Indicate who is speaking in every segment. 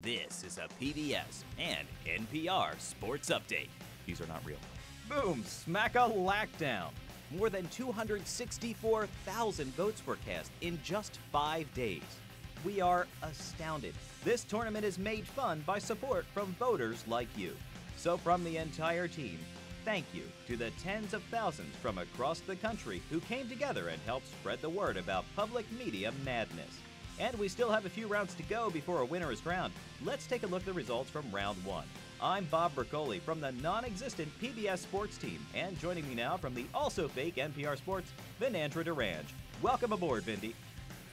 Speaker 1: This is a PBS and NPR sports update. These are not real. Boom! SMACKA lockdown. More than 264,000 votes were cast in just 5 days. We are astounded. This tournament is made fun by support from voters like you. So from the entire team, thank you to the tens of thousands from across the country who came together and helped spread the word about public media madness. And we still have a few rounds to go before a winner is crowned. Let's take a look at the results from round one. I'm Bob Bercoli from the non-existent PBS sports team, and joining me now from the also fake NPR Sports, Vinandra DiRange. Welcome aboard, Vindy.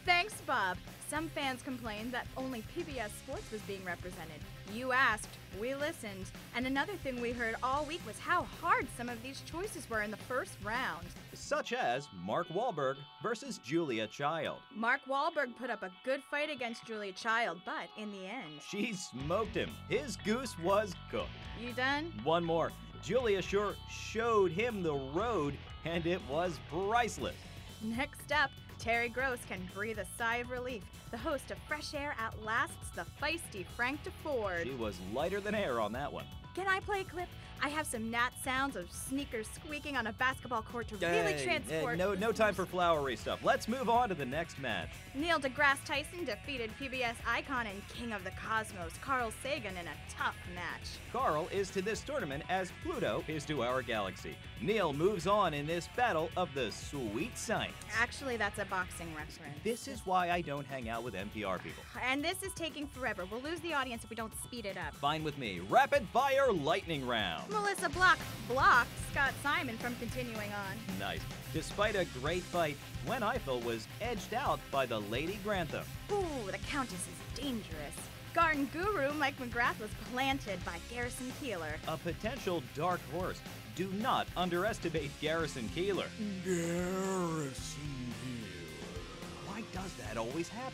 Speaker 2: Thanks, Bob. Some fans complained that only PBS Sports was being represented. You asked, we listened, and another thing we heard all week was how hard some of these choices were in the first round.
Speaker 1: Such as Mark Wahlberg versus Julia Child.
Speaker 2: Mark Wahlberg put up a good fight against Julia Child, but in the end,
Speaker 1: She smoked him. His goose was cooked.
Speaker 2: you done?
Speaker 1: One more. Julia sure showed him the road, and it was priceless.
Speaker 2: Next up, Terry Gross can breathe a sigh of relief. The host of Fresh Air outlasts the feisty Frank DeFord.
Speaker 1: She was lighter than air on that one.
Speaker 2: Can I play a clip? I have some gnat sounds of sneakers squeaking on a basketball court to really transport.
Speaker 1: No time for flowery stuff. Let's move on to the next match.
Speaker 2: Neil deGrasse Tyson defeated PBS icon and king of the cosmos, Carl Sagan, in a tough match.
Speaker 1: Carl is to this tournament as Pluto is to our galaxy. Neil moves on in this battle of the sweet science.
Speaker 2: Actually, that's a boxing reference.
Speaker 1: This is why I don't hang out with NPR people.
Speaker 2: And this is taking forever. We'll lose the audience if we don't speed it up.
Speaker 1: Fine with me. Rapid fire lightning round.
Speaker 2: Melissa Block blocked Scott Simon from continuing on.
Speaker 1: Nice. Despite a great fight, Gwen Eiffel was edged out by the Lady Grantham.
Speaker 2: Ooh, the Countess is dangerous. Garden guru Mike McGrath was planted by Garrison Keillor.
Speaker 1: A potential dark horse. Do not underestimate Garrison Keillor.
Speaker 3: Garrison Keillor.
Speaker 1: Why does that always happen?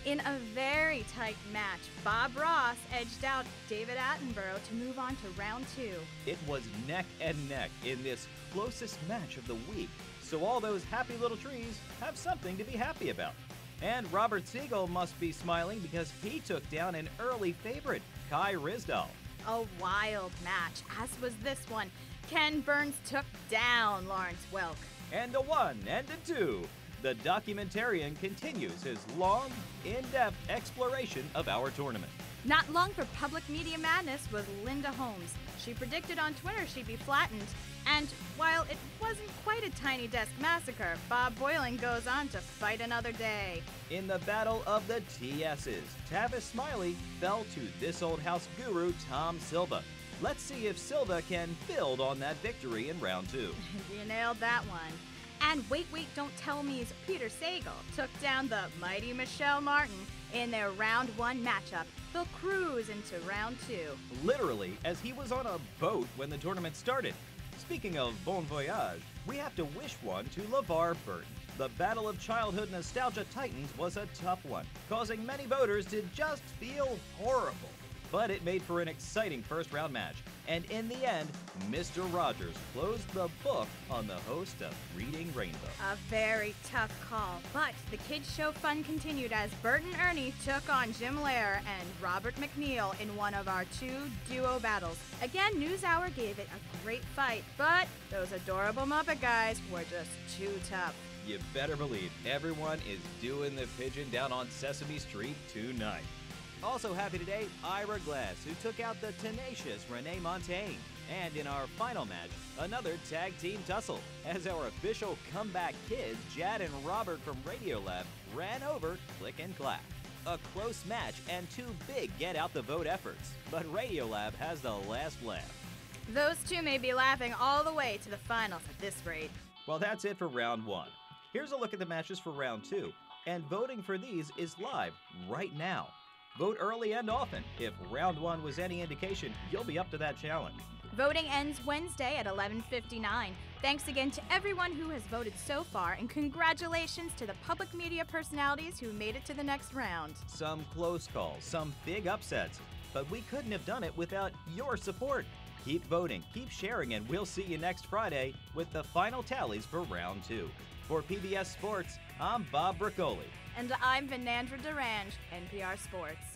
Speaker 2: In a very tight match, Bob Ross edged out David Attenborough to move on to round two.
Speaker 1: It was neck and neck in this closest match of the week, so all those happy little trees have something to be happy about. And Robert Siegel must be smiling because he took down an early favorite, Kai Ryssdal.
Speaker 2: A wild match, as was this one. Ken Burns took down Lawrence Welk.
Speaker 1: And a 1 and a 2. The documentarian continues his long, in-depth exploration of our tournament.
Speaker 2: Not long for public media madness was Linda Holmes. She predicted on Twitter she'd be flattened. And while it wasn't quite a tiny desk massacre, Bob Boiling goes on to fight another day.
Speaker 1: In the battle of the TS's, Tavis Smiley fell to this old house guru Tom Silva. Let's see if Silva can build on that victory in round two.
Speaker 2: You nailed that one. And Wait, Don't Tell Me's Peter Sagal took down the mighty Michelle Martin in their round one matchup. They'll cruise into round two.
Speaker 1: Literally, as he was on a boat when the tournament started. Speaking of bon voyage, we have to wish one to LeVar Burton. The Battle of Childhood Nostalgia Titans was a tough one, causing many voters to just feel horrible. But it made for an exciting first round match, and in the end, Mr. Rogers closed the book on the host of Reading Rainbow.
Speaker 2: A very tough call, but the kids' show fun continued as Bert and Ernie took on Jim Lair and Robert McNeil in one of our two duo battles. Again, NewsHour gave it a great fight, but those adorable Muppet guys were just too tough.
Speaker 1: You better believe everyone is doing the pigeon down on Sesame Street tonight. Also happy today, Ira Glass, who took out the tenacious Renee Montagne. And in our final match, another tag team tussle, as our official comeback kids, Jad and Robert from Radiolab, ran over Click and Clack. A close match and two big get-out-the-vote efforts, but Radiolab has the last laugh.
Speaker 2: Those two may be laughing all the way to the finals at this rate.
Speaker 1: Well, that's it for round one. Here's a look at the matches for round two, and voting for these is live right now. Vote early and often. If round one was any indication, you'll be up to that challenge.
Speaker 2: Voting ends Wednesday at 11:59. Thanks again to everyone who has voted so far, and congratulations to the public media personalities who made it to the next round.
Speaker 1: Some close calls, some big upsets, but we couldn't have done it without your support. Keep voting, keep sharing, and we'll see you next Friday with the final tallies for round two. For PBS Sports, I'm Bob Bercoli.
Speaker 2: And I'm Vinandra DiRange, NPR Sports.